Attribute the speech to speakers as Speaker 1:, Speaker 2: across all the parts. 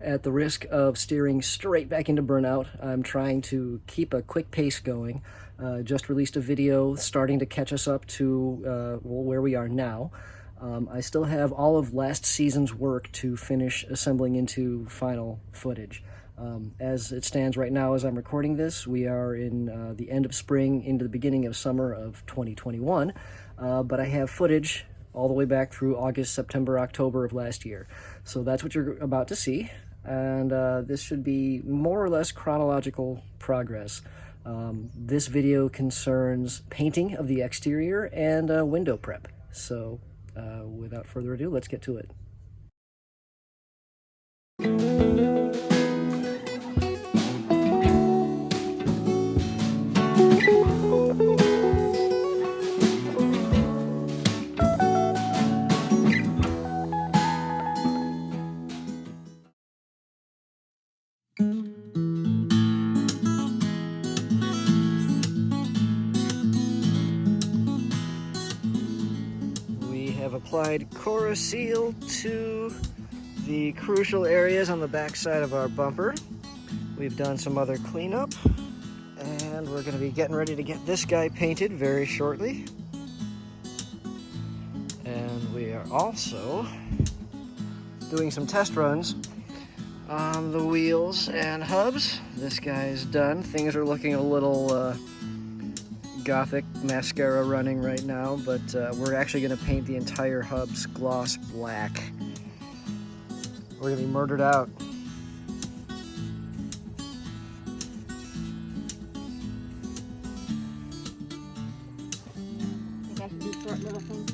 Speaker 1: At the risk of steering straight back into burnout, I'm trying to keep a quick pace going. Just released a video starting to catch us up to where we are now. I still have all of last season's work to finish assembling into final footage. As it stands right now as I'm recording this, we are in the end of spring into the beginning of summer of 2021, but I have footage all the way back through August, September, October of last year. So that's what you're about to see, and this should be more or less chronological progress. This video concerns painting of the exterior and window prep. So without further ado, let's get to it. We have applied Cora Seal to the crucial areas on the back side of our bumper. We've done some other cleanup, and we're going to be getting ready to get this guy painted very shortly. And we are also doing some test runs on the wheels and hubs. This guy's done. Things are looking a little gothic mascara running right now, but we're actually going to paint the entire hubs gloss black. We're going to be murdered out.
Speaker 2: I think I should do short little things.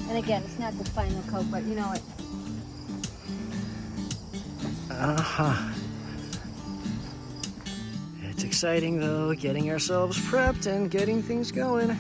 Speaker 2: And again, it's not the final coat, but you know it.
Speaker 1: It's exciting though, getting ourselves prepped and getting things going.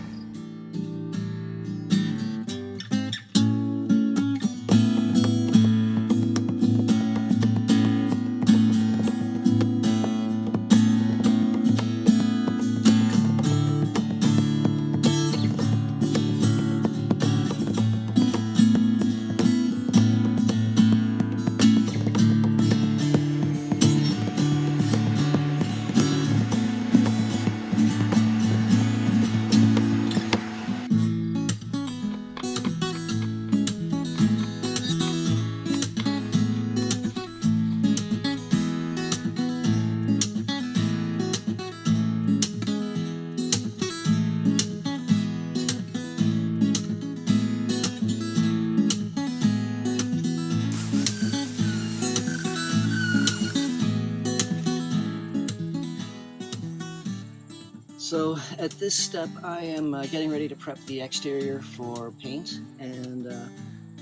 Speaker 1: So at this step, I am getting ready to prep the exterior for paint, and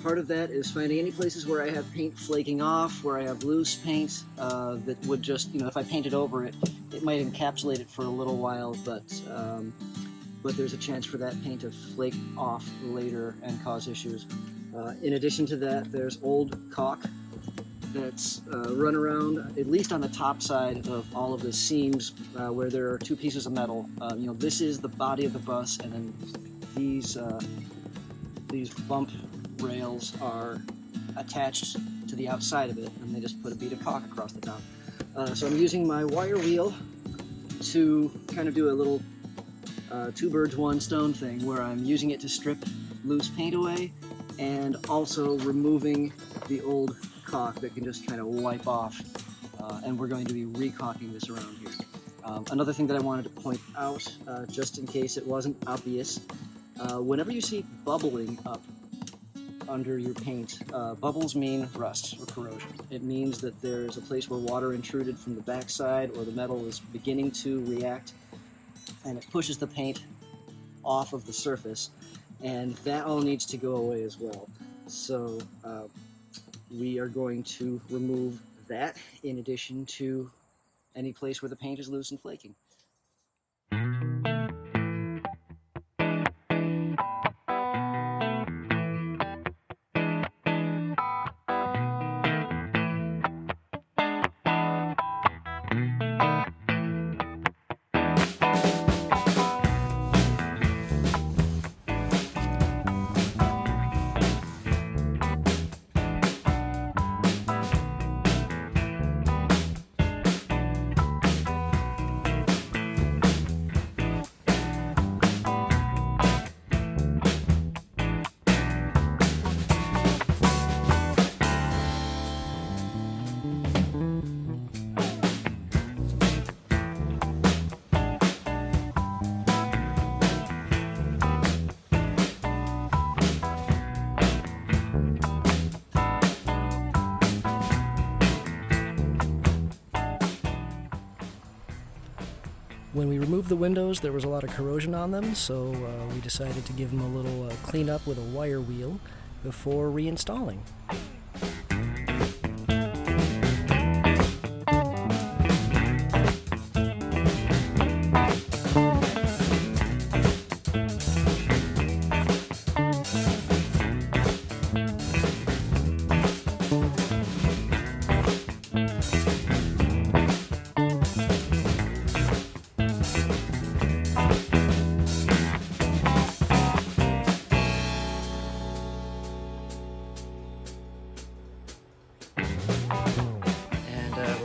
Speaker 1: part of that is finding any places where I have paint flaking off, where I have loose paint that would just, if I painted over it, it might encapsulate it for a little while, but there's a chance for that paint to flake off later and cause issues. In addition to that, there's old caulk that's run around, at least on the top side of all of the seams where there are two pieces of metal. This is the body of the bus, and then these bump rails are attached to the outside of it, and they just put a bead of caulk across the top. So I'm using my wire wheel to kind of do a little two birds, one stone thing, where I'm using it to strip loose paint away and also removing the old caulk that can just kind of wipe off, and we're going to be re-caulking this around here. Another thing that I wanted to point out, just in case it wasn't obvious, whenever you see bubbling up under your paint, bubbles mean rust or corrosion. It means that there's a place where water intruded from the backside, or the metal is beginning to react, and it pushes the paint off of the surface, and that all needs to go away as well. So we are going to remove that in addition to any place where the paint is loose and flaking. When we removed the windows, there was a lot of corrosion on them, so we decided to give them a little cleanup with a wire wheel before reinstalling.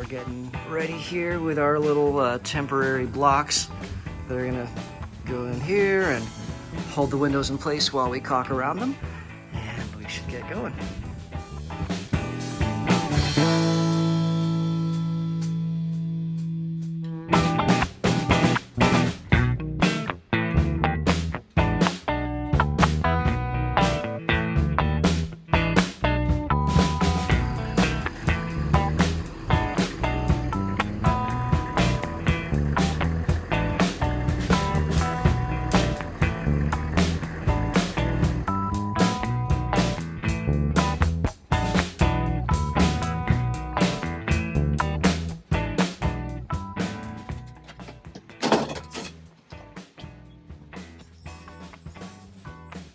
Speaker 1: Getting ready here with our little temporary blocks. They're gonna go in here and hold the windows in place while we caulk around them, and we should get going.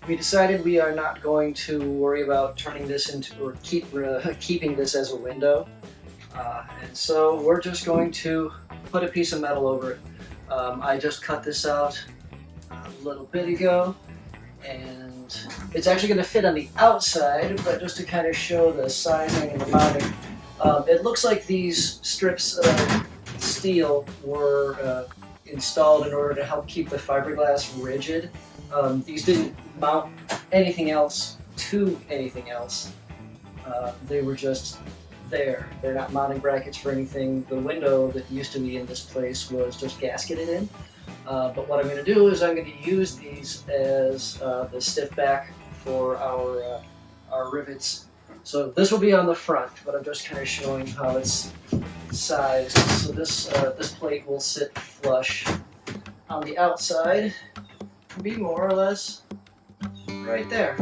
Speaker 1: We decided we are not going to worry about turning this into, or keeping this as a window. And so we're just going to put a piece of metal over it. I just cut this out a little bit ago, and it's actually going to fit on the outside, but just to kind of show the sizing and the mounting, it looks like these strips of steel were installed in order to help keep the fiberglass rigid. These didn't mount anything else to anything else. They were just there. They're not mounting brackets for anything. The window that used to be in this place was just gasketed in. But what I'm going to do is I'm going to use these as the stiff back for our rivets. So this will be on the front, but I'm just kind of showing how it's sized. So this plate will sit flush on the outside, be more or less right there.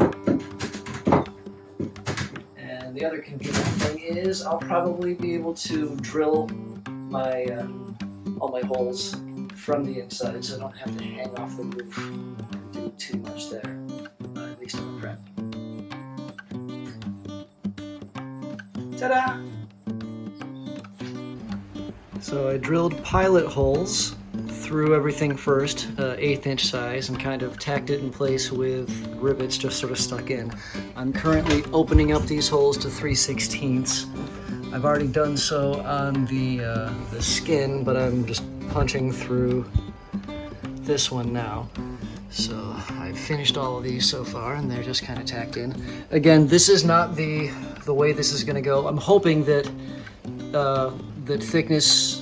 Speaker 1: And the other convenient thing is I'll probably be able to drill my all my holes from the inside, so I don't have to hang off the roof and do too much there, at least on the prep. Ta-da! So I drilled pilot holes through everything first, 1/8 inch size, and kind of tacked it in place with rivets just sort of stuck in. I'm currently opening up these holes to 3/16. I've already done so on the skin, but I'm just punching through this one now. So I've finished all of these so far, and they're just kind of tacked in. Again, this is not the way this is going to go. I'm hoping that that thickness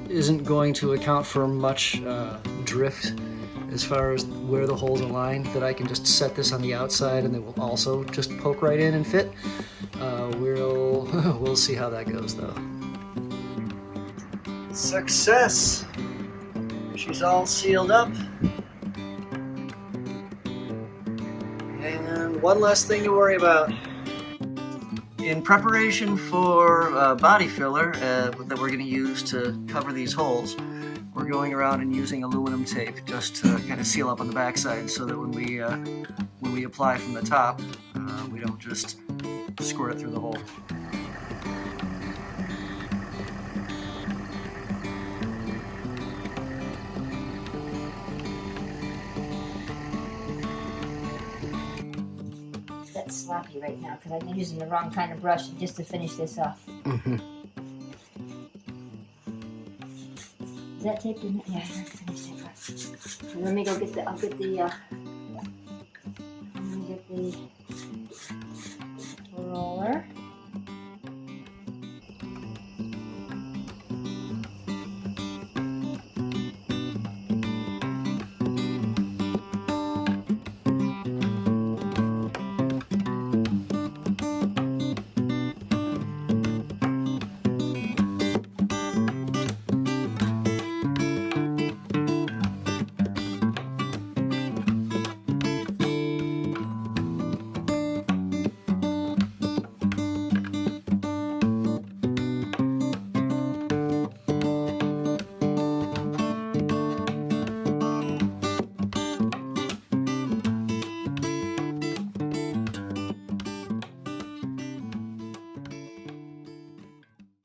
Speaker 1: isn't going to account for much drift as far as where the holes align, that I can just set this on the outside and it will also just poke right in and fit. We'll see how that goes though. Success! She's all sealed up. And one less thing to worry about. In preparation for body filler that we're going to use to cover these holes, we're going around and using aluminum tape just to kind of seal up on the backside, so that when we apply from the top, we don't just squirt it through the hole.
Speaker 2: That's sloppy right now because I've been using the wrong kind of brush just to finish this off.
Speaker 1: Mm-hmm.
Speaker 2: Is that taped in? Yeah, I finished that part. So let me go get the. Let me get the